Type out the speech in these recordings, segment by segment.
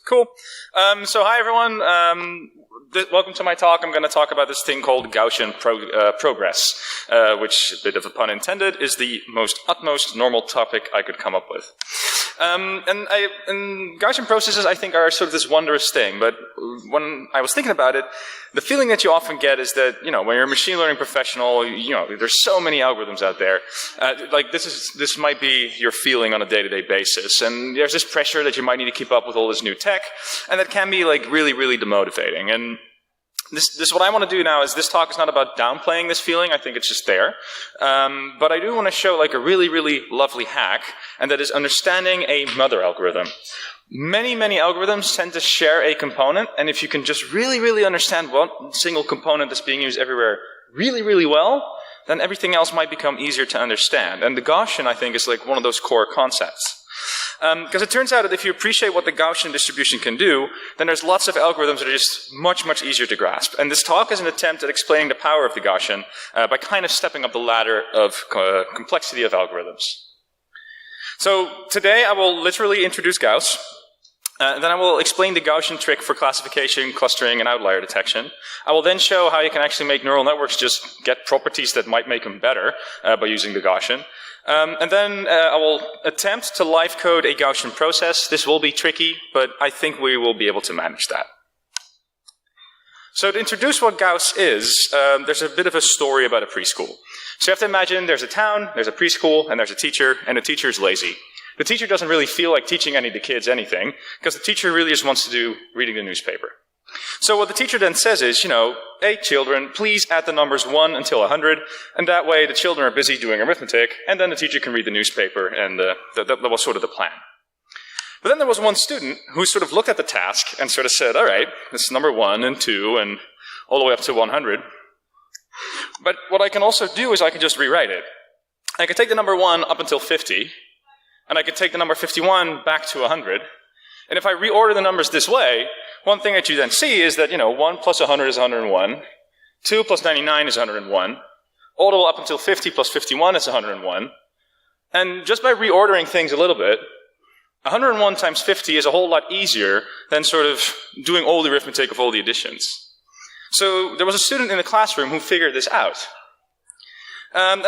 Cool. So hi everyone. Welcome to my talk. I'm going to talk about this thing called Gaussian progress, which, a bit of a pun intended, is the utmost normal topic I could come up with. And Gaussian processes, I think, are sort of this wondrous thing. But when I was thinking about it, the feeling that you often get is that, when you're a machine learning professional, there's so many algorithms out there. Like this might be your feeling on a day-to-day basis, and there's this pressure that you might need to keep up with all this new tech, and that can be like really, really demotivating. And this what I want to do now is this talk is not about downplaying this feeling. I think it's just there. But I do want to show like a really, really lovely hack, and that is understanding a mother algorithm. Many, many algorithms tend to share a component, and if you can just really, really understand one single component that's being used everywhere really, really well, then everything else might become easier to understand. And the Gaussian, I think, is like one of those core concepts. Because it turns out that if you appreciate what the Gaussian distribution can do, then there's lots of algorithms that are just much, much easier to grasp. And this talk is an attempt at explaining the power of the Gaussian by kind of stepping up the ladder of complexity of algorithms. So today I will literally introduce Gauss. Then I will explain the Gaussian trick for classification, clustering, and outlier detection. I will then show how you can actually make neural networks just get properties that might make them better by using the Gaussian. And then I will attempt to live code a Gaussian process. This will be tricky, but I think we will be able to manage that. So to introduce what Gauss is, there's a bit of a story about a preschool. So you have to imagine there's a town, there's a preschool, and there's a teacher, and the teacher is lazy. The teacher doesn't really feel like teaching any of the kids anything, because the teacher really just wants to do reading the newspaper. So what the teacher then says is, hey children, please add the numbers 1 until 100, and that way the children are busy doing arithmetic, and then the teacher can read the newspaper, and that was sort of the plan. But then there was one student who sort of looked at the task and sort of said, all right, this is number 1 and 2 and all the way up to 100. But what I can also do is I can just rewrite it. I can take the number 1 up until 50, and I can take the number 51 back to 100. And if I reorder the numbers this way, one thing that you then see is that, 1 plus 100 is 101, 2 plus 99 is 101, all the way up until 50 plus 51 is 101. And just by reordering things a little bit, 101 times 50 is a whole lot easier than sort of doing all the arithmetic of all the additions. So there was a student in the classroom who figured this out. And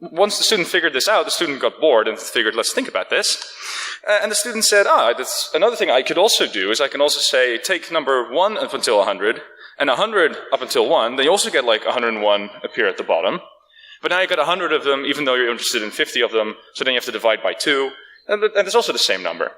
once the student figured this out, the student got bored and figured, let's think about this. And the student said, that's another thing I could also do is I can also say, take number 1 up until 100, and 100 up until 1, then you also get like 101 appear at the bottom. But now you got 100 of them, even though you're interested in 50 of them, so then you have to divide by 2, and it's also the same number.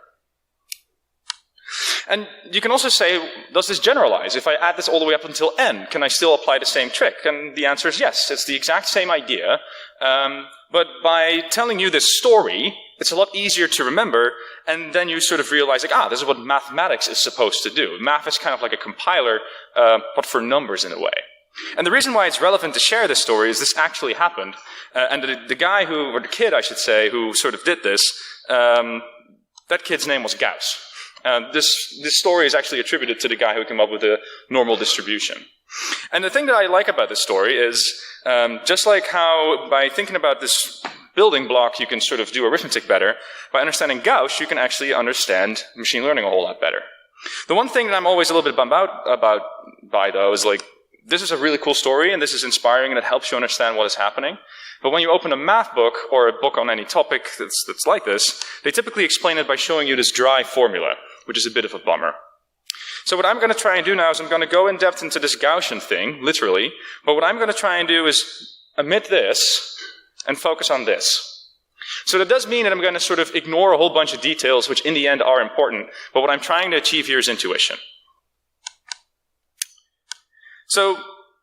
And you can also say, does this generalize? If I add this all the way up until n, can I still apply the same trick? And the answer is yes. It's the exact same idea. But by telling you this story, it's a lot easier to remember, and then you sort of realize, like, this is what mathematics is supposed to do. Math is kind of like a compiler, but for numbers in a way. And the reason why it's relevant to share this story is this actually happened. And the guy or the kid, I should say, who sort of did this, that kid's name was Gauss. This story is actually attributed to the guy who came up with the normal distribution. And the thing that I like about this story is, just like how by thinking about this building block you can sort of do arithmetic better, by understanding Gauss you can actually understand machine learning a whole lot better. The one thing that I'm always a little bit bummed out by though is like, this is a really cool story and this is inspiring and it helps you understand what is happening. But when you open a math book or a book on any topic that's like this, they typically explain it by showing you this dry formula, which is a bit of a bummer. So what I'm going to try and do now is I'm going to go in depth into this Gaussian thing, literally, but what I'm going to try and do is omit this and focus on this. So that does mean that I'm going to sort of ignore a whole bunch of details which in the end are important, but what I'm trying to achieve here is intuition. So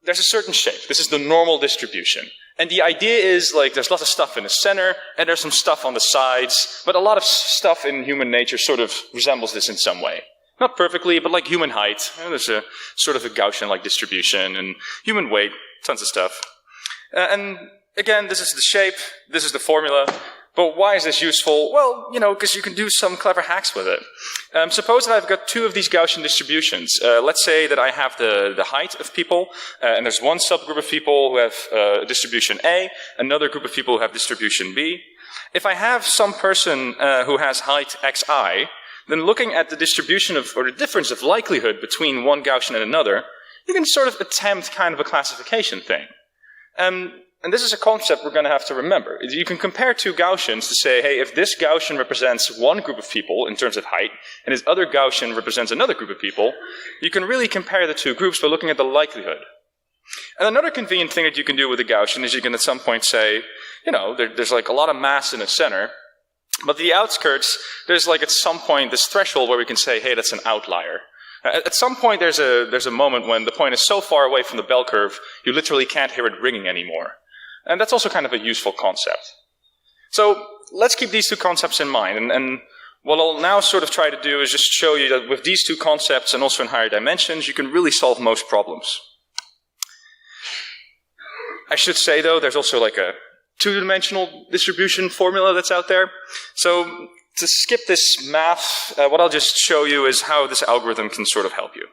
there's a certain shape. This is the normal distribution. And the idea is, like, there's lots of stuff in the center, and there's some stuff on the sides, but a lot of stuff in human nature sort of resembles this in some way. Not perfectly, but like human height. There's a sort of a Gaussian-like distribution, and human weight, tons of stuff. And again, this is the shape, this is the formula. But why is this useful? Well, because you can do some clever hacks with it. Suppose that I've got 2 of these Gaussian distributions. Let's say that I have the height of people, and there's one subgroup of people who have distribution A, another group of people who have distribution B. If I have some person who has height xi, then looking at the distribution of, or the difference of likelihood between one Gaussian and another, you can sort of attempt kind of a classification thing. And this is a concept we're going to have to remember. You can compare two Gaussians to say, hey, if this Gaussian represents one group of people in terms of height, and this other Gaussian represents another group of people, you can really compare the two groups by looking at the likelihood. And another convenient thing that you can do with a Gaussian is you can at some point say, you know, there's like a lot of mass in the center, but the outskirts, there's like at some point this threshold where we can say, hey, that's an outlier. At some point there's a moment when the point is so far away from the bell curve, you literally can't hear it ringing anymore. And that's also kind of a useful concept. So let's keep these two concepts in mind. And what I'll now sort of try to do is just show you that with these two concepts and also in higher dimensions, you can really solve most problems. I should say, though, there's also like a two-dimensional distribution formula that's out there. So to skip this math, what I'll just show you is how this algorithm can sort of help you.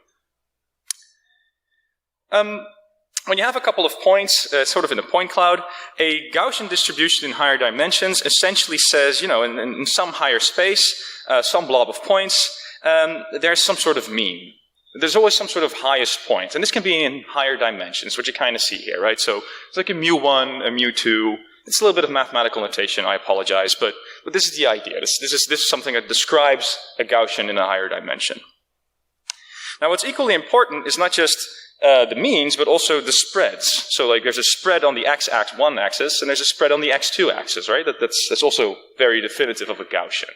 When you have a couple of points, sort of in a point cloud, a Gaussian distribution in higher dimensions essentially says, you know, in some higher space, some blob of points, there's some sort of mean. There's always some sort of highest point, and this can be in higher dimensions, which you kind of see here, right? So it's like a mu1, a mu2. It's a little bit of mathematical notation, I apologize, but this is the idea. This is something that describes a Gaussian in a higher dimension. Now, what's equally important is not just the means, but also the spreads. So like there's a spread on the x1 axis, and there's a spread on the x2 axis, right? That's also very definitive of a Gaussian.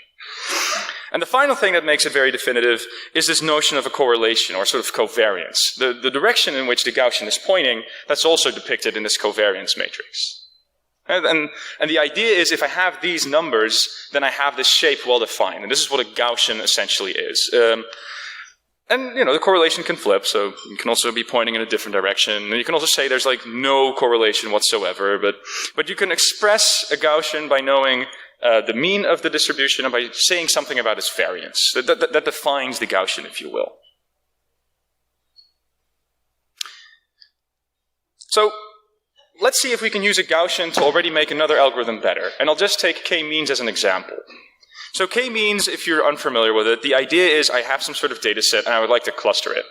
And the final thing that makes it very definitive is this notion of a correlation, or sort of covariance. The direction in which the Gaussian is pointing, that's also depicted in this covariance matrix. And the idea is if I have these numbers, then I have this shape well defined. And this is what a Gaussian essentially is. And, you know, the correlation can flip, so you can also be pointing in a different direction. And you can also say there's like no correlation whatsoever, but you can express a Gaussian by knowing the mean of the distribution and by saying something about its variance. That defines the Gaussian, if you will. So let's see if we can use a Gaussian to already make another algorithm better. And I'll just take k-means as an example. So k-means, if you're unfamiliar with it, the idea is I have some sort of data set and I would like to cluster it.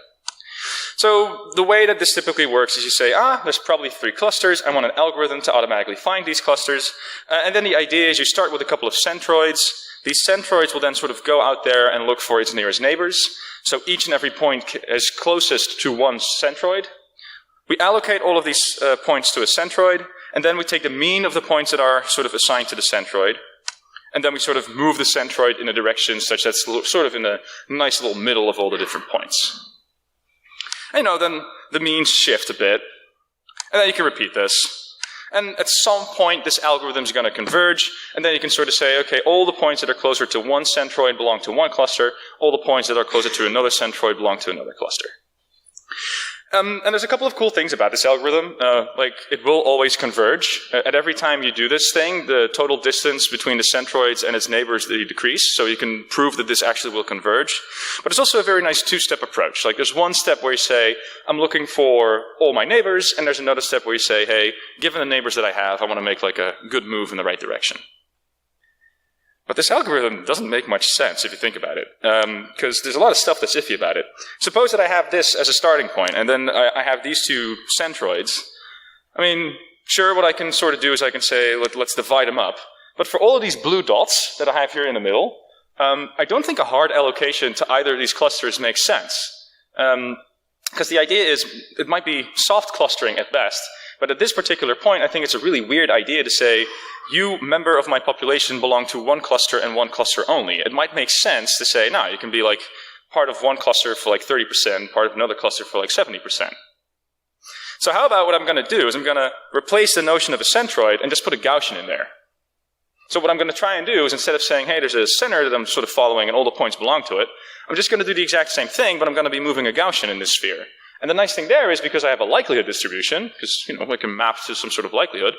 So the way that this typically works is you say, there's probably 3 clusters. I want an algorithm to automatically find these clusters. And then the idea is you start with a couple of centroids. These centroids will then sort of go out there and look for its nearest neighbors. So each and every point is closest to one centroid. We allocate all of these points to a centroid, and then we take the mean of the points that are sort of assigned to the centroid. And then we sort of move the centroid in a direction such that it's sort of in a nice little middle of all the different points. And, you know, then the means shift a bit, and then you can repeat this. And at some point, this algorithm is going to converge, and then you can sort of say, okay, all the points that are closer to one centroid belong to one cluster, all the points that are closer to another centroid belong to another cluster. And there's a couple of cool things about this algorithm. Like, it will always converge. At every time you do this thing, the total distance between the centroids and its neighbors decrease, so you can prove that this actually will converge. But it's also a very nice two-step approach. Like, there's one step where you say, I'm looking for all my neighbors, and there's another step where you say, hey, given the neighbors that I have, I want to make like a good move in the right direction. But this algorithm doesn't make much sense if you think about it, because there's a lot of stuff that's iffy about it. Suppose that I have this as a starting point, and then I have these two centroids. I mean, sure, what I can sort of do is I can say, let's divide them up. But for all of these blue dots that I have here in the middle, I don't think a hard allocation to either of these clusters makes sense. Because the idea is, it might be soft clustering at best, but at this particular point, I think it's a really weird idea to say, you, member of my population, belong to one cluster and one cluster only. It might make sense to say, no, you can be like part of one cluster for like 30%, part of another cluster for like 70%. So how about what I'm going to do is I'm going to replace the notion of a centroid and just put a Gaussian in there. So what I'm going to try and do is instead of saying, hey, there's a center that I'm sort of following and all the points belong to it, I'm just going to do the exact same thing, but I'm going to be moving a Gaussian in this sphere. And the nice thing there is because I have a likelihood distribution, because, you know, I can map to some sort of likelihood,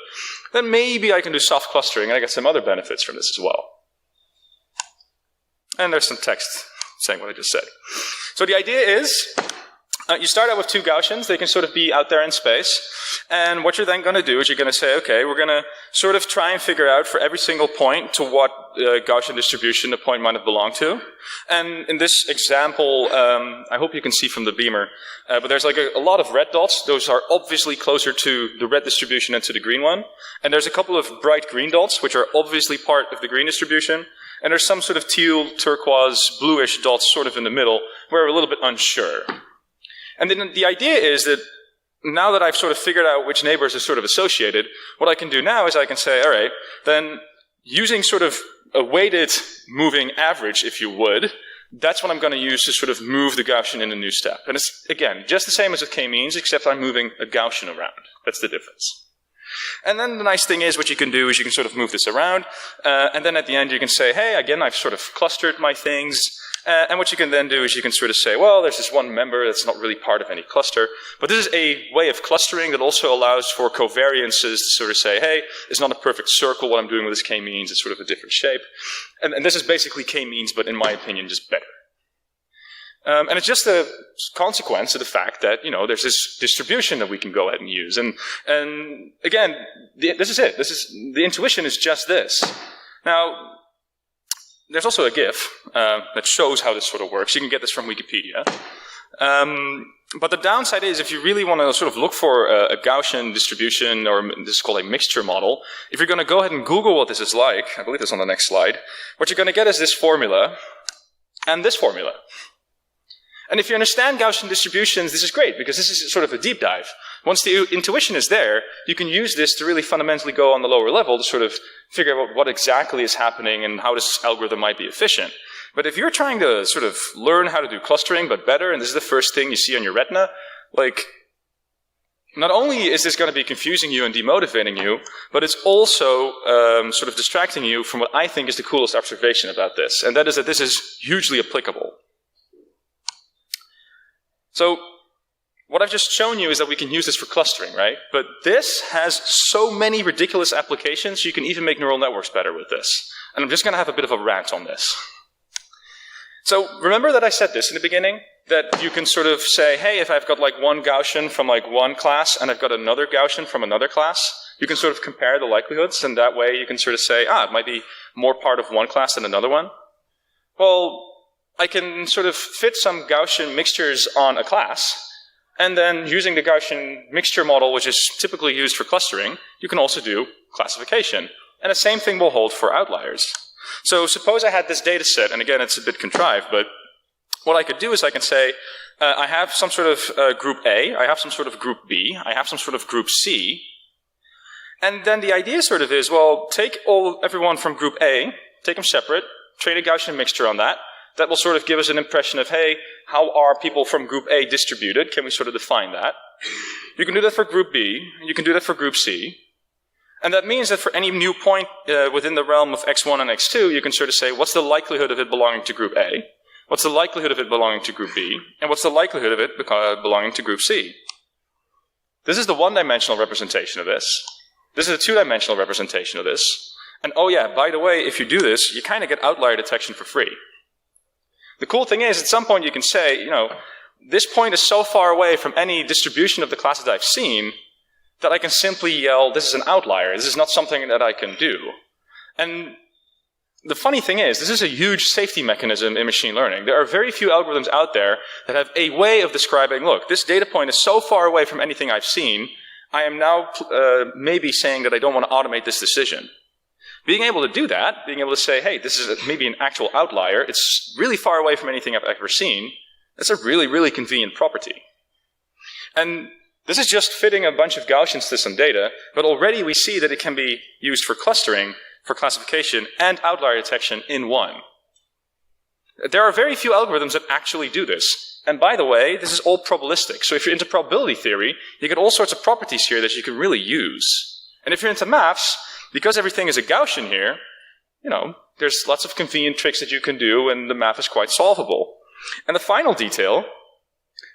then maybe I can do soft clustering and I get some other benefits from this as well. And there's some text saying what I just said. So the idea is, You start out with two Gaussians. They can sort of be out there in space. And what you're then going to do is you're going to say, okay, we're going to sort of try and figure out for every single point to what Gaussian distribution the point might have belonged to. And in this example, I hope you can see from the beamer, but there's like a lot of red dots. Those are obviously closer to the red distribution than to the green one. And there's a couple of bright green dots, which are obviously part of the green distribution. And there's some sort of teal, turquoise, bluish dots sort of in the middle, where we're a little bit unsure. And then the idea is that now that I've sort of figured out which neighbors are sort of associated, what I can do now is I can say, all right, then using sort of a weighted moving average, if you would, that's what I'm going to use to sort of move the Gaussian in a new step. And it's, again, just the same as with k-means, except I'm moving a Gaussian around. That's the difference. And then the nice thing is what you can do is you can sort of move this around, and then at the end you can say, hey, again, I've sort of clustered my things. And what you can then do is you can sort of say, well, there's this one member that's not really part of any cluster. But this is a way of clustering that also allows for covariances to sort of say, hey, it's not a perfect circle what I'm doing with this k-means, it's sort of a different shape. And this is basically k-means, but in my opinion, just better. And it's just a consequence of the fact that, you know, there's this distribution that we can go ahead and use. And again, this is it. The intuition is just this. Now, there's also a GIF that shows how this sort of works. You can get this from Wikipedia. But the downside is if you really want to sort of look for a Gaussian distribution, or this is called a mixture model, if you're going to go ahead and Google what this is like, I believe it's on the next slide, what you're going to get is this formula and this formula. And if you understand Gaussian distributions, this is great, because this is sort of a deep dive. Once the intuition is there, you can use this to really fundamentally go on the lower level to sort of figure out what exactly is happening and how this algorithm might be efficient. But if you're trying to sort of learn how to do clustering, but better, and this is the first thing you see on your retina, like, not only is this going to be confusing you and demotivating you, but it's also sort of distracting you from what I think is the coolest observation about this, and that is that this is hugely applicable. So, what I've just shown you is that we can use this for clustering, right? But this has so many ridiculous applications, you can even make neural networks better with this. And I'm just going to have a bit of a rant on this. So, remember that I said this in the beginning? That you can sort of say, hey, if I've got like one Gaussian from like one class and I've got another Gaussian from another class, you can sort of compare the likelihoods, and that way you can sort of say, it might be more part of one class than another one. Well, I can sort of fit some Gaussian mixtures on a class, and then using the Gaussian mixture model, which is typically used for clustering, you can also do classification. And the same thing will hold for outliers. So suppose I had this data set, and again, it's a bit contrived, but what I could do is I can say, I have some sort of group A, I have some sort of group B, I have some sort of group C, and then the idea sort of is, well, take everyone from group A, take them separate, train a Gaussian mixture on that. That will sort of give us an impression of, hey, how are people from group A distributed? Can we sort of define that? You can do that for group B, you can do that for group C. And that means that for any new point within the realm of x1 and x2, you can sort of say, what's the likelihood of it belonging to group A? What's the likelihood of it belonging to group B? And what's the likelihood of it belonging to group C? This is the one-dimensional representation of this. This is a two-dimensional representation of this. And oh yeah, by the way, if you do this, you kind of get outlier detection for free. The cool thing is, at some point you can say, you know, this point is so far away from any distribution of the classes I've seen that I can simply yell, this is an outlier, this is not something that I can do. And the funny thing is, this is a huge safety mechanism in machine learning. There are very few algorithms out there that have a way of describing, look, this data point is so far away from anything I've seen, I am now maybe saying that I don't want to automate this decision. Being able to do that, being able to say, hey, this is maybe an actual outlier, it's really far away from anything I've ever seen, that's a really, really convenient property. And this is just fitting a bunch of Gaussians to some data, but already we see that it can be used for clustering, for classification, and outlier detection in one. There are very few algorithms that actually do this. And by the way, this is all probabilistic. So if you're into probability theory, you get all sorts of properties here that you can really use. And if you're into maths, because everything is a Gaussian here, you know, there's lots of convenient tricks that you can do, and the math is quite solvable. And the final detail,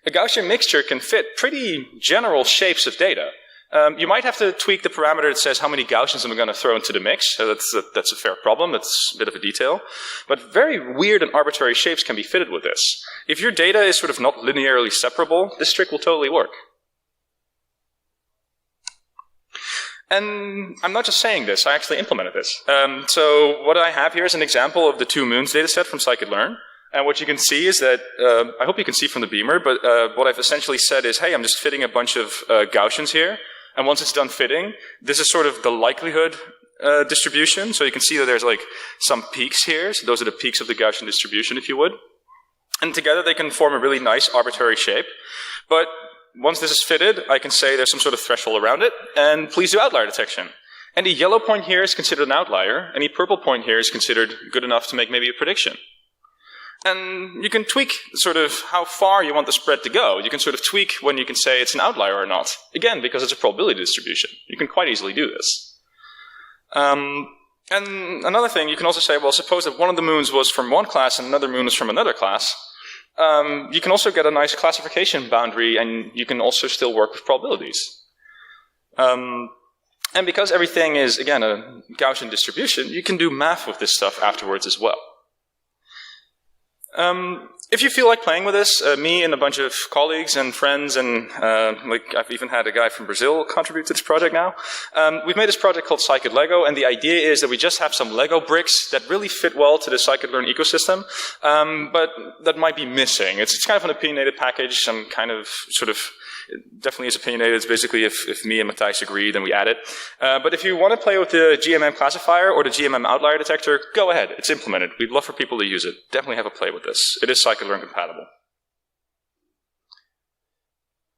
a Gaussian mixture can fit pretty general shapes of data. You might have to tweak the parameter that says how many Gaussians am I going to throw into the mix. So that's a fair problem. That's a bit of a detail. But very weird and arbitrary shapes can be fitted with this. If your data is sort of not linearly separable, this trick will totally work. And I'm not just saying this, I actually implemented this. So what I have here is an example of the 2 moons dataset from scikit-learn. And what you can see is that, I hope you can see from the beamer, but what I've essentially said is, hey, I'm just fitting a bunch of Gaussians here. And once it's done fitting, this is sort of the likelihood distribution. So you can see that there's like some peaks here. So those are the peaks of the Gaussian distribution, if you would. And together they can form a really nice arbitrary shape. But once this is fitted, I can say there's some sort of threshold around it, and please do outlier detection. Any yellow point here is considered an outlier. Any purple point here is considered good enough to make maybe a prediction. And you can tweak sort of how far you want the spread to go. You can sort of tweak when you can say it's an outlier or not. Again, because it's a probability distribution. You can quite easily do this. And another thing, you can also say, well, suppose that one of the moons was from one class and another moon was from another class. You can also get a nice classification boundary, and you can also still work with probabilities. And because everything is, again, a Gaussian distribution, you can do math with this stuff afterwards as well. If you feel like playing with this, me and a bunch of colleagues and friends, and like I've even had a guy from Brazil contribute to this project now. We've made this project called Scikit-Lego, and the idea is that we just have some Lego bricks that really fit well to the scikit-learn ecosystem, but that might be missing. It's kind of an opinionated package. I'm kind of sort of, it definitely is opinionated. It's basically if me and Matthijs agree, then we add it. But if you want to play with the GMM classifier or the GMM outlier detector, go ahead. It's implemented. We'd love for people to use it. Definitely have a play with this. It is scikit-learn compatible.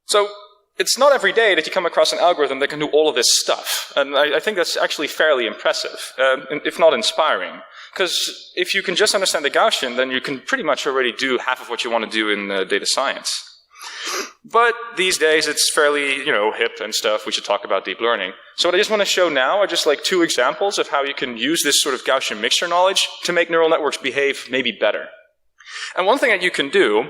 So it's not every day that you come across an algorithm that can do all of this stuff. And I think that's actually fairly impressive, if not inspiring. Because if you can just understand the Gaussian, then you can pretty much already do half of what you want to do in data science. But these days it's fairly, hip and stuff. We should talk about deep learning. So what I just want to show now are just like 2 examples of how you can use this sort of Gaussian mixture knowledge to make neural networks behave maybe better. And one thing that you can do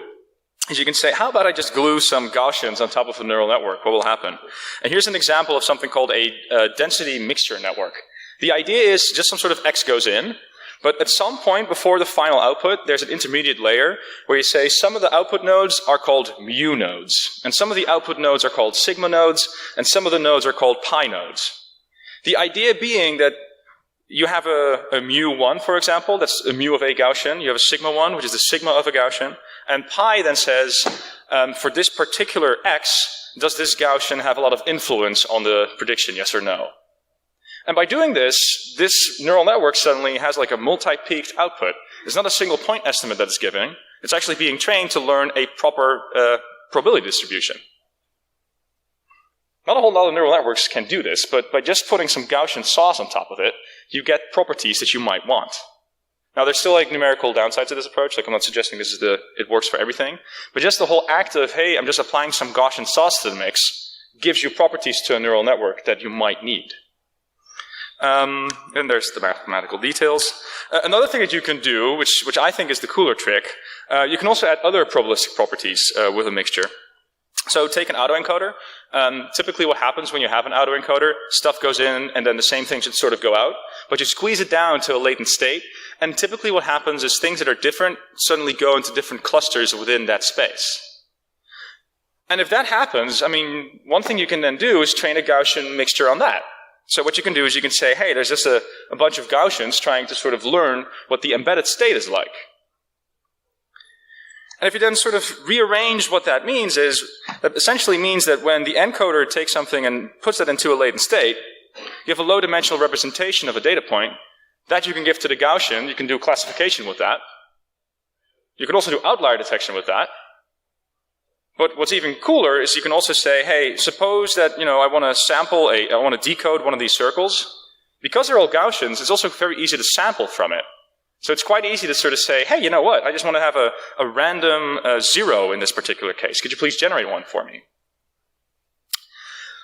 is you can say, how about I just glue some Gaussians on top of a neural network? What will happen? And here's an example of something called a density mixture network. The idea is just some sort of X goes in, but at some point before the final output, there's an intermediate layer where you say some of the output nodes are called mu nodes, and some of the output nodes are called sigma nodes, and some of the nodes are called pi nodes. The idea being that you have a mu1, for example, that's a mu of a Gaussian. You have a sigma 1, which is the sigma of a Gaussian. And pi then says, for this particular X, does this Gaussian have a lot of influence on the prediction, yes or no? And by doing this, this neural network suddenly has like a multi-peaked output. It's not a single point estimate that it's giving. It's actually being trained to learn a proper probability distribution. Not a whole lot of neural networks can do this, but by just putting some Gaussian sauce on top of it, you get properties that you might want. Now, there's still like numerical downsides to this approach. Like I'm not suggesting this is it works for everything, but just the whole act of, hey, I'm just applying some Gaussian sauce to the mix gives you properties to a neural network that you might need. And there's the mathematical details. Another thing that you can do, which I think is the cooler trick, you can also add other probabilistic properties with a mixture. So take an autoencoder. Typically what happens when you have an autoencoder, stuff goes in and then the same thing should sort of go out, but you squeeze it down to a latent state, and typically what happens is things that are different suddenly go into different clusters within that space. And if that happens, I mean, one thing you can then do is train a Gaussian mixture on that. So what you can do is you can say, hey, there's just a bunch of Gaussians trying to sort of learn what the embedded state is like. And if you then sort of rearrange what that means is, that essentially means that when the encoder takes something and puts it into a latent state, you have a low-dimensional representation of a data point that you can give to the Gaussian. You can do classification with that. You can also do outlier detection with that. But what's even cooler is you can also say, hey, suppose that, I want to decode one of these circles. Because they're all Gaussians, it's also very easy to sample from it. So it's quite easy to sort of say, hey, you know what? I just want to have a random 0 in this particular case. Could you please generate one for me?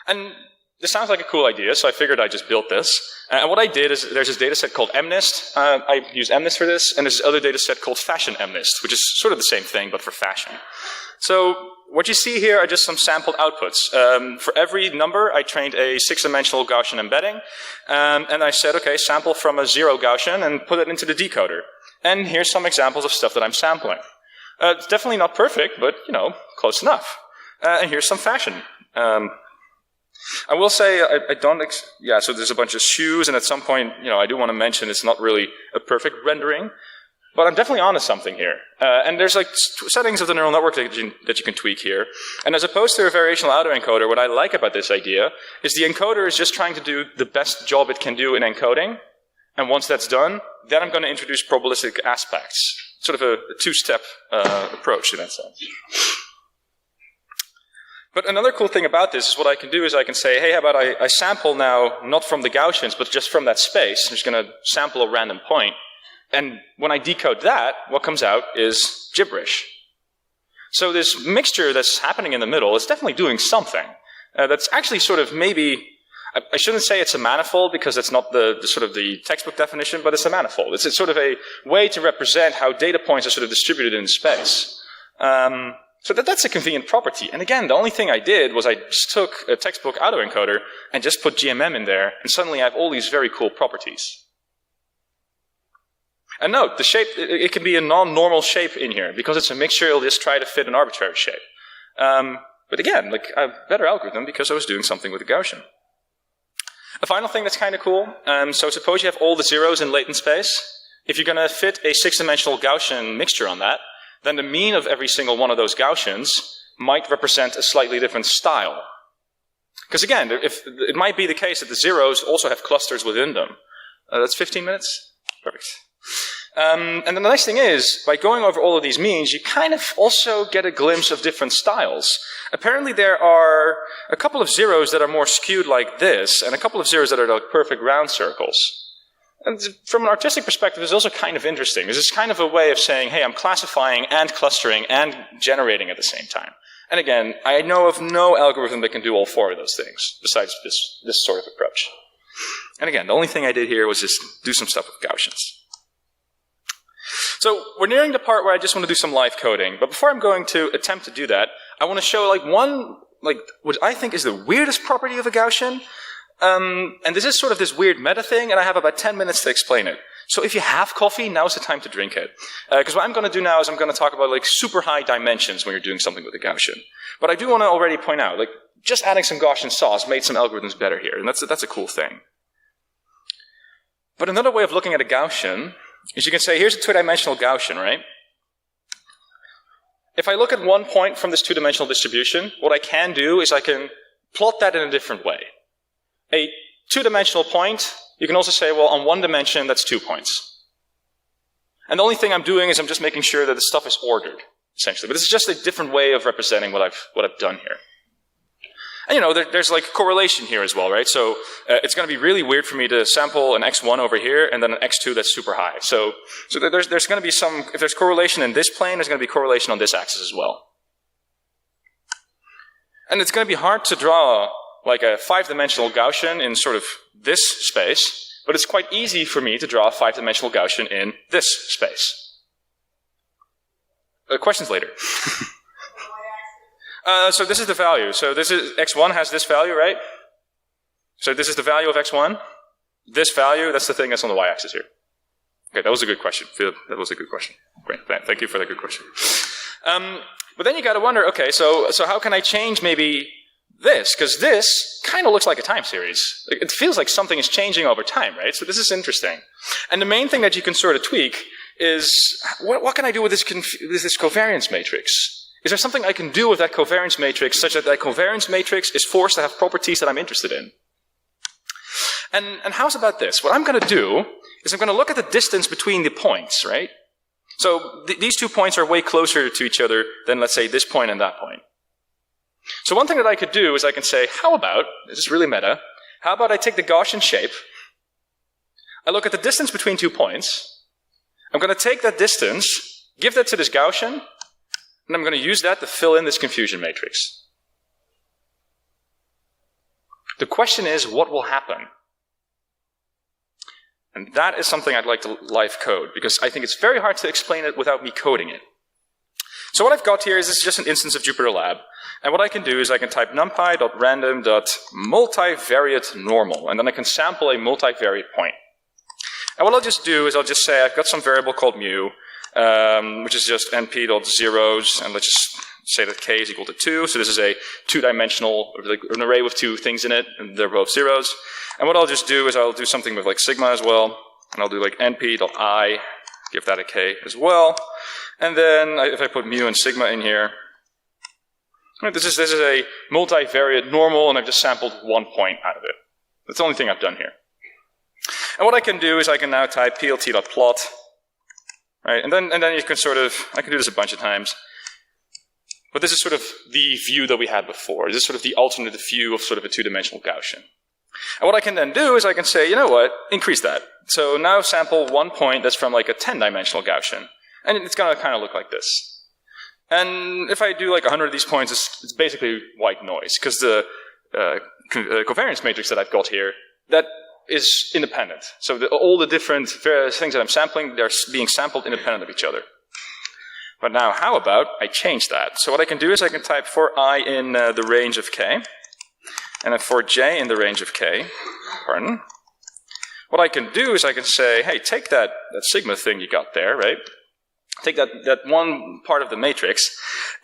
And this sounds like a cool idea, so I figured I'd just build this. And what I did is there's this data set called MNIST. I use MNIST for this, and there's this other data set called Fashion MNIST, which is sort of the same thing, but for fashion. So what you see here are just some sampled outputs. For every number, I trained a 6-dimensional Gaussian embedding, and I said, okay, sample from a 0 Gaussian and put it into the decoder. And here's some examples of stuff that I'm sampling. It's definitely not perfect, but, you know, close enough. And here's some fashion. I will say, I don't, yeah, so there's a bunch of shoes, and at some point, you know, I do want to mention it's not really a perfect rendering, but I'm definitely onto something here. And there's like settings of the neural network that you can tweak here. And as opposed to a variational autoencoder, what I like about this idea is the encoder is just trying to do the best job it can do in encoding. And once that's done, then I'm going to introduce probabilistic aspects. Sort of a two-step approach in that sense. But another cool thing about this is what I can do is I can say, hey, how about I sample now, not from the Gaussians, but just from that space. I'm just going to sample a random point. And when I decode that, what comes out is gibberish. So this mixture that's happening in the middle is definitely doing something. That's actually sort of maybe, I shouldn't say it's a manifold because that's not the sort of the textbook definition, but it's a manifold. It's sort of a way to represent how data points are sort of distributed in space. So that's a convenient property. And again, the only thing I did was I just took a textbook autoencoder and just put GMM in there, and suddenly I have all these very cool properties. And note, the shape, it can be a non-normal shape in here. Because it's a mixture, it'll just try to fit an arbitrary shape. But again, like a better algorithm because I was doing something with the Gaussian. A final thing that's kind of cool. So suppose you have all the zeros in latent space. If you're going to fit a 6-dimensional Gaussian mixture on that, then the mean of every single one of those Gaussians might represent a slightly different style. Because again, it might be the case that the zeros also have clusters within them. That's 15 minutes? Perfect. And then the nice thing is, by going over all of these means, you kind of also get a glimpse of different styles. Apparently there are a couple of zeros that are more skewed like this, and a couple of zeros that are like perfect round circles. And from an artistic perspective, it's also kind of interesting. This is kind of a way of saying, hey, I'm classifying and clustering and generating at the same time. And again, I know of no algorithm that can do all 4 of those things, besides this sort of approach. And again, the only thing I did here was just do some stuff with Gaussians. So we're nearing the part where I just want to do some live coding. But before I'm going to attempt to do that, I want to show what I think is the weirdest property of a Gaussian. And this is sort of this weird meta thing, and I have about 10 minutes to explain it. So if you have coffee, now's the time to drink it. Because what I'm going to do now is I'm going to talk about like super high dimensions when you're doing something with a Gaussian. But I do want to already point out, like, just adding some Gaussian sauce made some algorithms better here, and that's a cool thing. But another way of looking at a Gaussian is you can say, here's a 2-dimensional Gaussian, right? If I look at one point from this 2-dimensional distribution, what I can do is I can plot that in a different way. A 2-dimensional point, you can also say, well, on 1 dimension, that's 2 points. And the only thing I'm doing is I'm just making sure that the stuff is ordered, essentially. But this is just a different way of representing what I've done here. And you know, there's like correlation here as well, right? So it's going to be really weird for me to sample an x1 over here and then an x2 that's super high. So there's going to be some, if there's correlation in this plane, there's going to be correlation on this axis as well. And it's going to be hard to draw like a 5-dimensional Gaussian in sort of this space, but it's quite easy for me to draw a 5-dimensional Gaussian in this space. Questions later. So this is the value. So this is x1 has this value, right? So this is the value of x1. This value, that's the thing that's on the y-axis here. Okay, that was a good question. That was a good question. Great, thank you for that good question. But then you got to wonder, okay, so how can I change maybe this? Because this kind of looks like a time series. It feels like something is changing over time, right? So this is interesting. And the main thing that you can sort of tweak is, what can I do with this covariance matrix? Is there something I can do with that covariance matrix such that that covariance matrix is forced to have properties that I'm interested in? And how's about this? What I'm going to do is I'm going to look at the distance between the points, right? So these 2 points are way closer to each other than, let's say, this point and that point. So one thing that I could do is I can say, how about, this is really meta, how about I take the Gaussian shape, I look at the distance between 2 points, I'm going to take that distance, give that to this Gaussian, and I'm going to use that to fill in this confusion matrix. The question is, what will happen? And that is something I'd like to live code, because I think it's very hard to explain it without me coding it. So what I've got here is this is just an instance of JupyterLab. And what I can do is I can type numpy.random.multivariate normal, and then I can sample a multivariate point. And what I'll just do is I'll just say I've got some variable called mu, which is just np.zeros, and let's just say that k is equal to 2. So this is a two-dimensional, like an array with two things in it, and they're both zeros. And what I'll just do is I'll do something with like sigma as well, and I'll do like np.I, give that a k as well. And then if I put mu and sigma in here, this is a multivariate normal, and I've just sampled 1 point out of it. That's the only thing I've done here. And what I can do is I can now type plt.plot, right? And then you can I can do this a bunch of times. But this is sort of the view that we had before. This is sort of the alternative view of sort of a two-dimensional Gaussian. And what I can then do is I can say, you know what, increase that. So now sample 1 point that's from like a 10-dimensional Gaussian. And it's going to kind of look like this. And if I do like 100 of these points, it's basically white noise, because the covariance matrix that I've got here, that is independent. So all the different things that I'm sampling, they're being sampled independent of each other. But now, how about I change that? So what I can do is I can type for I in the range of k, and then for j in the range of k, pardon. What I can do is I can say, hey, take that sigma thing you got there, right? Take that one part of the matrix,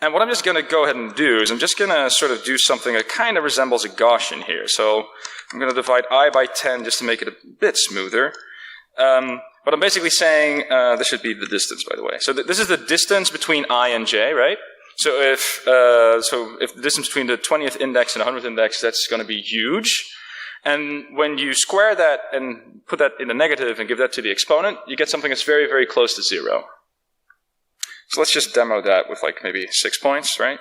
and what I'm just going to go ahead and do is I'm just going to sort of do something that kind of resembles a Gaussian here. So I'm going to divide I by 10 just to make it a bit smoother. But I'm basically saying, this should be the distance, by the way. So this is the distance between I and j, right? So if the distance between the 20th index and 100th index, that's going to be huge. And when you square that and put that in the negative and give that to the exponent, you get something that's very, very close to 0. So let's just demo that with like maybe 6 points, right?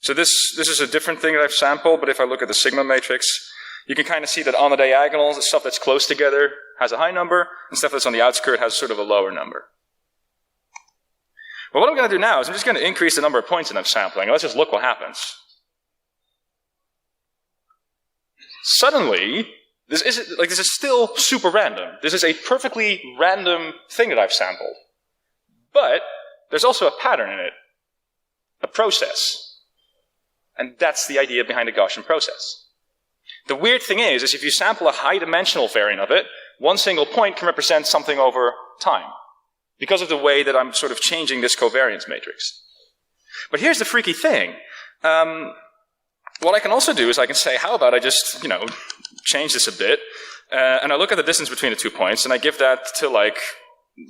So this is a different thing that I've sampled, but if I look at the sigma matrix, you can kind of see that on the diagonals, the stuff that's close together has a high number, and stuff that's on the outskirt has sort of a lower number. Well, what I'm going to do now is I'm just going to increase the number of points that I'm sampling. Let's just look what happens. Suddenly, this is still super random. This is a perfectly random thing that I've sampled. But there's also a pattern in it, a process. And that's the idea behind a Gaussian process. The weird thing is if you sample a high-dimensional variant of it, one single point can represent something over time, because of the way that I'm sort of changing this covariance matrix. But here's the freaky thing. What I can also do is I can say, how about I just, change this a bit, and I look at the distance between the 2 points, and I give that to, like,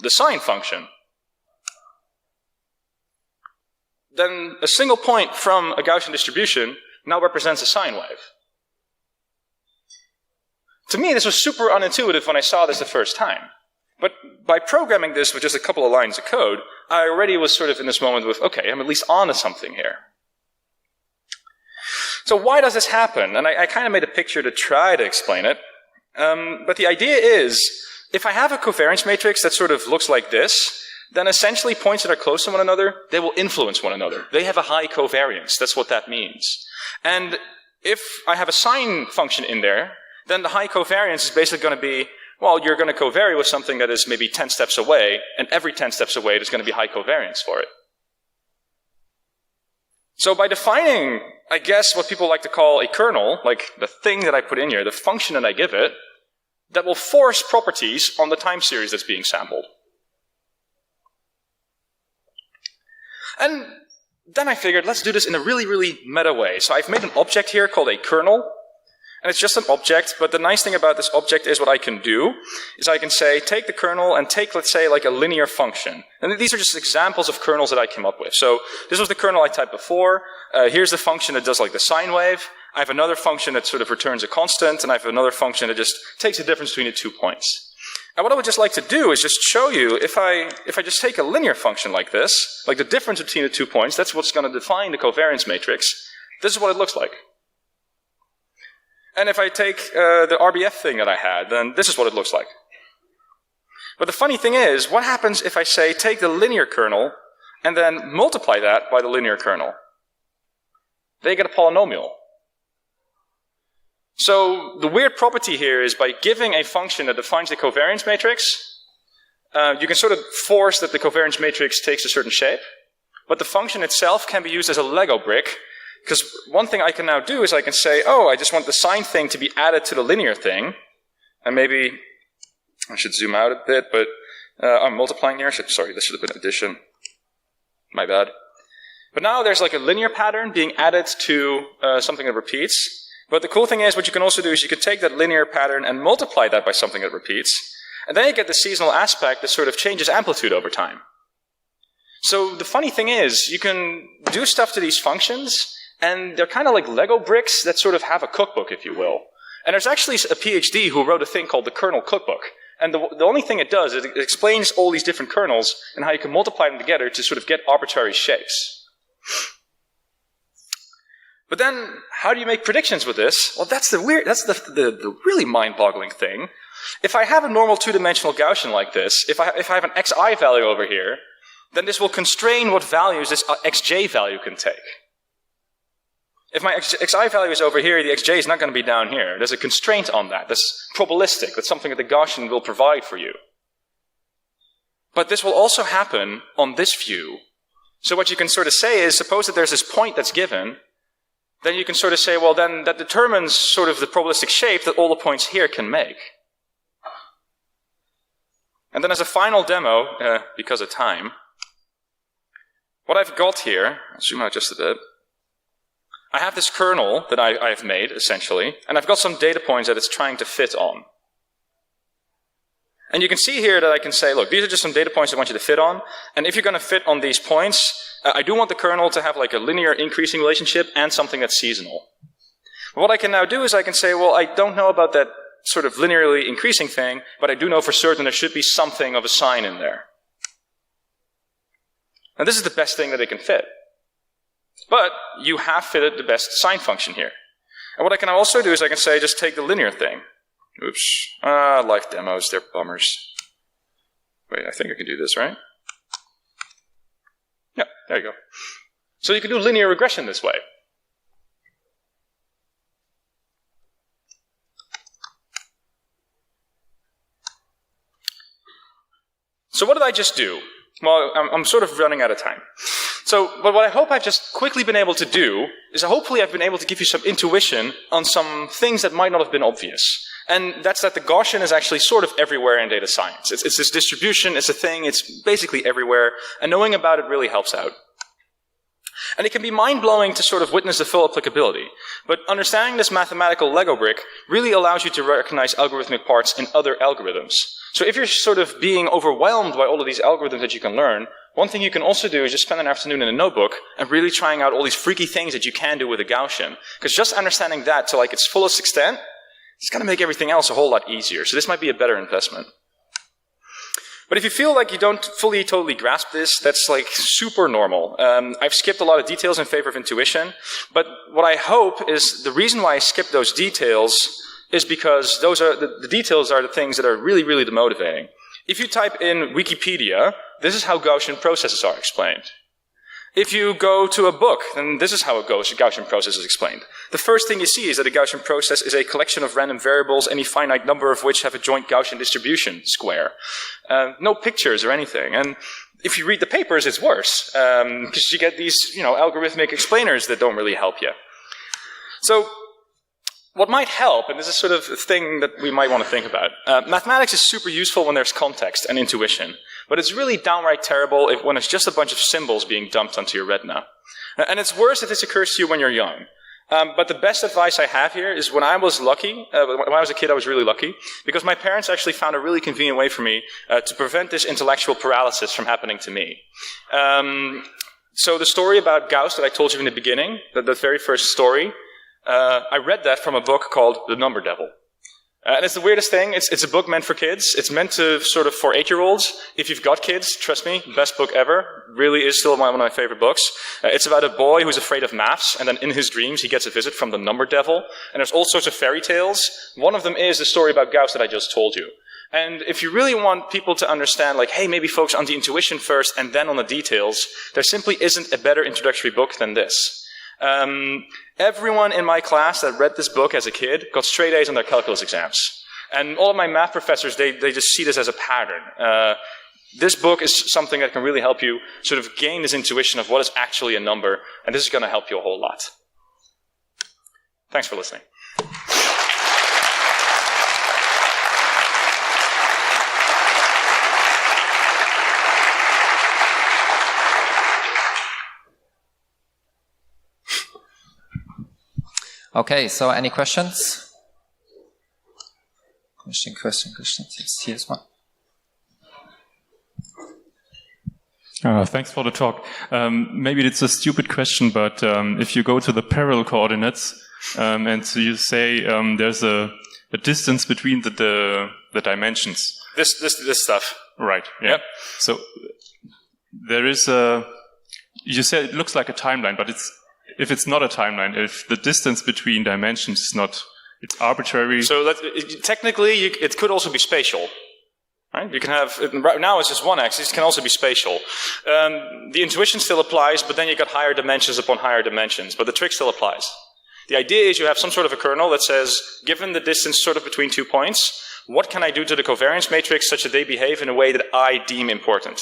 the sine function. Then a single point from a Gaussian distribution now represents a sine wave. To me, this was super unintuitive when I saw this the first time. But by programming this with just a couple of lines of code, I already was sort of in this moment with, okay, I'm at least onto something here. So why does this happen? And I kind of made a picture to try to explain it. But the idea is, if I have a covariance matrix that sort of looks like this, then essentially points that are close to one another, they will influence one another. They have a high covariance. That's what that means. And if I have a sine function in there, then the high covariance is basically going to be, well, you're going to covary with something that is maybe 10 steps away, and every 10 steps away there's going to be high covariance for it. So by defining, I guess, what people like to call a kernel, like the thing that I put in here, the function that I give it, that will force properties on the time series that's being sampled. And then I figured, let's do this in a really, really meta way. So I've made an object here called a kernel. And it's just an object, but the nice thing about this object is what I can do is I can say, take the kernel and take, let's say, like a linear function. And these are just examples of kernels that I came up with. So this was the kernel I typed before. Here's the function that does like the sine wave. I have another function that sort of returns a constant, and I have another function that just takes the difference between the 2 points. And what I would just like to do is just show you, if I just take a linear function like this, like the difference between the 2 points, that's what's going to define the covariance matrix. This is what it looks like. And if I take the RBF thing that I had, then this is what it looks like. But the funny thing is, what happens if I say, take the linear kernel and then multiply that by the linear kernel? They get a polynomial. So the weird property here is by giving a function that defines the covariance matrix, you can sort of force that the covariance matrix takes a certain shape. but the function itself can be used as a Lego brick, because one thing I can now do is I can say, oh, I just want the sine thing to be added to the linear thing, and maybe I should zoom out a bit, but I'm multiplying here. Sorry, this should have been addition. My bad. But now there's like a linear pattern being added to something that repeats. But the cool thing is, what you can also do is you can take that linear pattern and multiply that by something that repeats, and then you get the seasonal aspect that sort of changes amplitude over time. So the funny thing is, you can do stuff to these functions, and they're kind of like Lego bricks that sort of have a cookbook, if you will. And there's actually a PhD who wrote a thing called the kernel cookbook. And the only thing it does is it explains all these different kernels and how you can multiply them together to sort of get arbitrary shapes. But then, how do you make predictions with this? Well, that's the really mind-boggling thing. If I have a normal two-dimensional Gaussian like this, if I have an xi value over here, then this will constrain what values this xj value can take. If my xi value is over here, the xj is not going to be down here. There's a constraint on that. That's probabilistic. That's something that the Gaussian will provide for you. But this will also happen on this view. So what you can sort of say is, suppose that there's this point that's given, then you can sort of say, well, then that determines sort of the probabilistic shape that all the points here can make. And then as a final demo, because of time, what I've got here, I'll zoom out just a bit, I have this kernel that I've made, essentially, and I've got some data points that it's trying to fit on. And you can see here that I can say, look, these are just some data points I want you to fit on, and if you're going to fit on these points, I do want the kernel to have like a linear increasing relationship and something that's seasonal. But what I can now do is I can say, well, I don't know about that sort of linearly increasing thing, but I do know for certain there should be something of a sine in there. Now this is the best thing that it can fit. But you have fitted the best sine function here. And what I can also do is I can say, just take the linear thing. Oops. Live demos, they're bummers. Wait, I think I can do this, right? Yeah, there you go. So you can do linear regression this way. So what did I just do? Well, I'm sort of running out of time. But what I hope I've just quickly been able to do is hopefully I've been able to give you some intuition on some things that might not have been obvious. And that's that the Gaussian is actually sort of everywhere in data science. It's this distribution, it's a thing, it's basically everywhere, and knowing about it really helps out. And it can be mind-blowing to sort of witness the full applicability. But understanding this mathematical Lego brick really allows you to recognize algorithmic parts in other algorithms. So if you're sort of being overwhelmed by all of these algorithms that you can learn, one thing you can also do is just spend an afternoon in a notebook and really trying out all these freaky things that you can do with a Gaussian. Because just understanding that to like its fullest extent, it's going to make everything else a whole lot easier. So this might be a better investment. But if you feel like you don't fully, totally grasp this, that's like super normal. I've skipped a lot of details in favor of intuition, but what I hope is the reason why I skipped those details is because those are the details are the things that are really, really demotivating. If you type in Wikipedia, this is how Gaussian processes are explained. If you go to a book, then this is how a Gaussian process is explained. The first thing you see is that a Gaussian process is a collection of random variables, any finite number of which have a joint Gaussian distribution square. No pictures or anything. And if you read the papers, it's worse, because you get these, algorithmic explainers that don't really help you. So what might help, and this is sort of a thing that we might want to think about, mathematics is super useful when there's context and intuition. But it's really downright terrible when it's just a bunch of symbols being dumped onto your retina. And it's worse if this occurs to you when you're young. But the best advice I have here is when I was lucky, when I was a kid I was really lucky, because my parents actually found a really convenient way for me to prevent this intellectual paralysis from happening to me. So the story about Gauss that I told you in the beginning, the very first story, I read that from a book called The Number Devil. And it's the weirdest thing. It's a book meant for kids. It's meant to sort of for 8-year-olds. If you've got kids, trust me, best book ever. Really is still one of my favorite books. It's about a boy who's afraid of maths, and then in his dreams he gets a visit from the Number Devil. And there's all sorts of fairy tales. One of them is the story about Gauss that I just told you. And if you really want people to understand, like, hey, maybe focus on the intuition first and then on the details, there simply isn't a better introductory book than this. Everyone in my class that read this book as a kid got straight A's on their calculus exams. And all of my math professors, they just see this as a pattern. This book is something that can really help you sort of gain this intuition of what is actually a number, and this is going to help you a whole lot. Thanks for listening. Okay, so any questions? Question. Yes, here's one. Thanks for the talk. Maybe it's a stupid question, but if you go to the parallel coordinates and so you say there's a distance between the dimensions. This stuff. Right. Yeah. Yep. So there is you said it looks like a timeline, but if it's not a timeline, if the distance between dimensions is not, it's arbitrary. So technically, it could also be spatial. Right? You can have, right now it's just one axis, it can also be spatial. The intuition still applies, but then you got higher dimensions upon higher dimensions, but the trick still applies. The idea is you have some sort of a kernel that says, given the distance sort of between 2 points, what can I do to the covariance matrix such that they behave in a way that I deem important?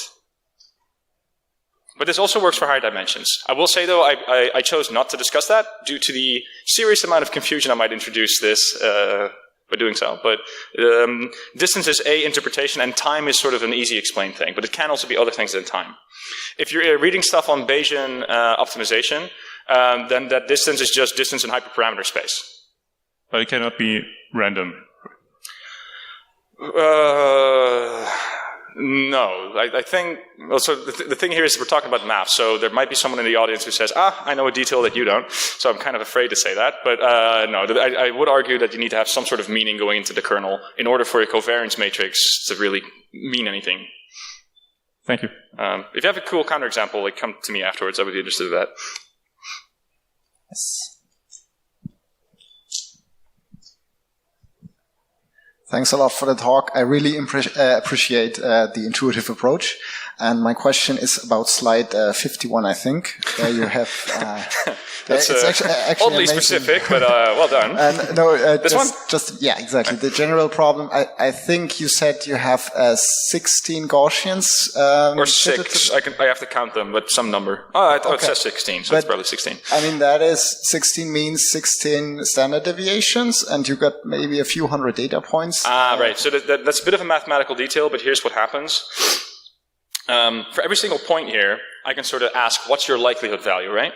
But this also works for higher dimensions. I will say, though, I chose not to discuss that due to the serious amount of confusion I might introduce this by doing so. But distance is a interpretation, and time is sort of an easy explained thing. But it can also be other things than time. If you're reading stuff on Bayesian optimization, then that distance is just distance in hyperparameter space. But it cannot be random. No, I think, also the thing here is we're talking about math, so there might be someone in the audience who says, I know a detail that you don't, so I'm kind of afraid to say that, but no, I would argue that you need to have some sort of meaning going into the kernel in order for a covariance matrix to really mean anything. Thank you. If you have a cool counterexample, like come to me afterwards, I would be interested in that. Yes. Thanks a lot for the talk. I really appreciate the intuitive approach. And my question is about slide 51, I think. There you have... That's it's actually oddly amazing. Specific, but well done. This one? Yeah, exactly. The general problem, I think you said you have 16 Gaussians. Or 6. I have to count them, but some number. It says 16, so it's probably 16. I mean, that is 16 means 16 standard deviations, and you got maybe a few hundred data points. Right. So that's a bit of a mathematical detail, but here's what happens. For every single point here, I can sort of ask, what's your likelihood value, right?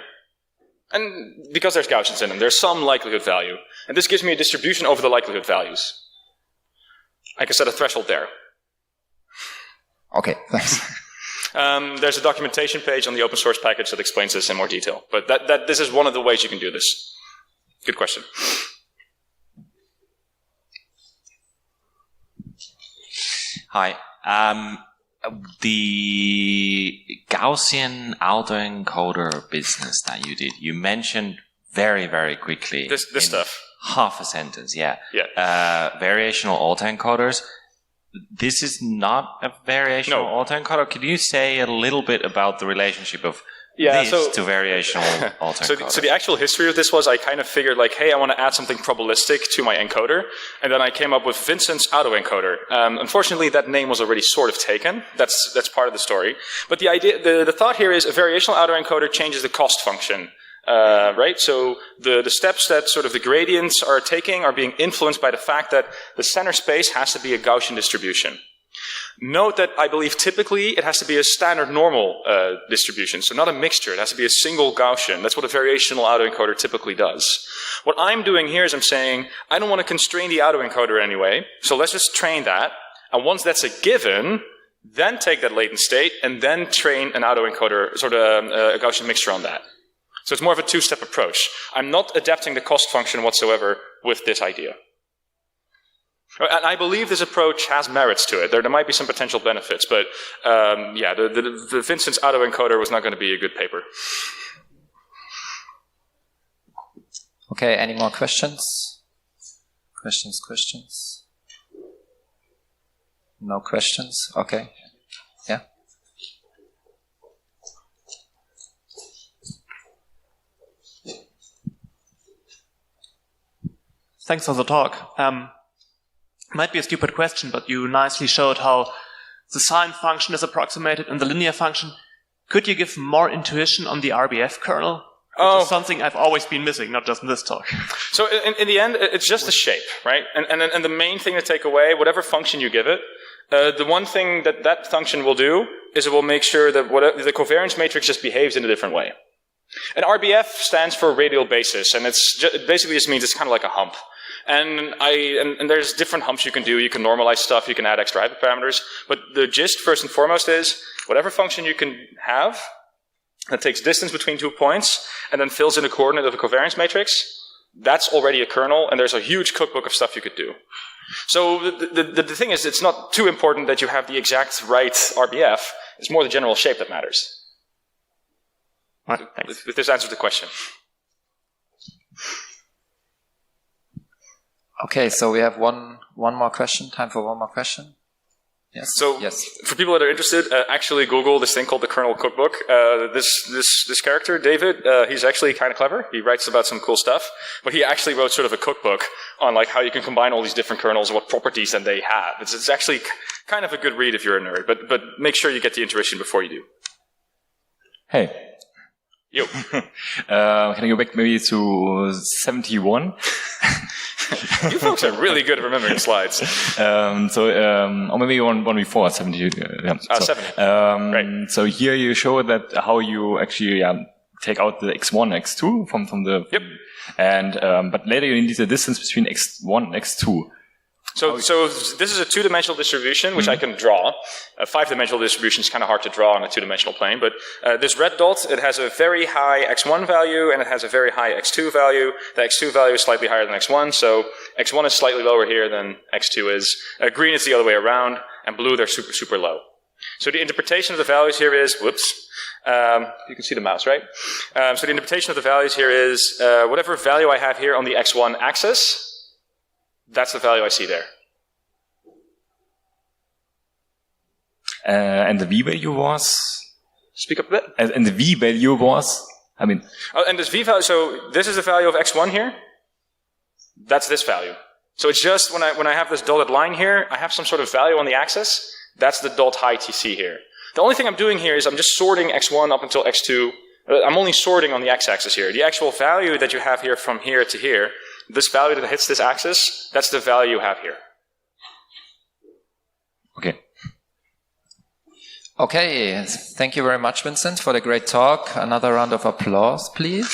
And because there's Gaussians in them, there's some likelihood value. And this gives me a distribution over the likelihood values. I can set a threshold there. Okay, thanks. There's a documentation page on the open source package that explains this in more detail. But this is one of the ways you can do this. Good question. Hi. The Gaussian autoencoder business that you did, you mentioned very, very quickly. This stuff. Half a sentence, yeah. Yeah. Variational autoencoders. This is not a variational autoencoder. Could you say a little bit about the relationship of to variational autoencoders? So the actual history of this was I kind of figured like, hey, I want to add something probabilistic to my encoder. And then I came up with Vincent's autoencoder. Unfortunately, that name was already sort of taken. That's part of the story. But the idea, the thought here is a variational autoencoder changes the cost function. Right? So the steps that sort of the gradients are taking are being influenced by the fact that the center space has to be a Gaussian distribution. Note that I believe typically it has to be a standard normal distribution, so not a mixture. It has to be a single Gaussian. That's what a variational autoencoder typically does. What I'm doing here is I'm saying, I don't want to constrain the autoencoder anyway, so let's just train that. And once that's a given, then take that latent state and then train an autoencoder, sort of a Gaussian mixture on that. So it's more of a two-step approach. I'm not adapting the cost function whatsoever with this idea. And I believe this approach has merits to it. There might be some potential benefits, but yeah, the Vincent's autoencoder was not going to be a good paper. Okay, any more questions? Questions? No questions? Okay. Yeah? Thanks for the talk. Might be a stupid question, but you nicely showed how the sine function is approximated and the linear function. Could you give more intuition on the RBF kernel? Which is something I've always been missing, not just in this talk. So in the end, it's just the shape, right? And the main thing to take away, whatever function you give it, the one thing that function will do is it will make sure that the covariance matrix just behaves in a different way. And RBF stands for radial basis, and it basically just means it's kind of like a hump. And there's different humps you can do. You can normalize stuff, you can add extra hyperparameters. But the gist, first and foremost, is whatever function you can have that takes distance between 2 points and then fills in a coordinate of a covariance matrix, that's already a kernel, and there's a huge cookbook of stuff you could do. So the thing is, it's not too important that you have the exact right RBF. It's more the general shape that matters. Right, thanks. If this answers the question. Okay, so we have one more question. Time for one more question. Yes. So, yes. For people that are interested, actually Google this thing called the kernel cookbook. This character, David, he's actually kind of clever. He writes about some cool stuff, but he actually wrote sort of a cookbook on like how you can combine all these different kernels and what properties then they have. It's actually kind of a good read if you're a nerd, but make sure you get the intuition before you do. Hey. Yo. Can I go back maybe to 71? You folks are really good at remembering slides. Or maybe one before 70. 70. Right. So here you show that how you actually take out the x1, x2 from the. Yep. And but later you need the distance between x1 and x2. So this is a two-dimensional distribution, which I can draw. A five-dimensional distribution is kind of hard to draw on a two-dimensional plane, but this red dot, it has a very high x1 value, and it has a very high x2 value. The x2 value is slightly higher than x1, so x1 is slightly lower here than x2 is. Green is the other way around, and blue, they're super, super low. So the interpretation of the values here is, you can see the mouse, right? So the interpretation of the values here is, whatever value I have here on the x1 axis, that's the value I see there. And the V value was? Speak up a bit. And the V value was? I mean... and this V value, so this is the value of x1 here. That's this value. So it's just when I have this dotted line here, I have some sort of value on the axis. That's the dot high TC here. The only thing I'm doing here is I'm just sorting x1 up until x2. I'm only sorting on the x-axis here. The actual value that you have here from here to here, this value that hits this axis, that's the value you have here. Okay. Okay, thank you very much, Vincent, for the great talk. Another round of applause, please.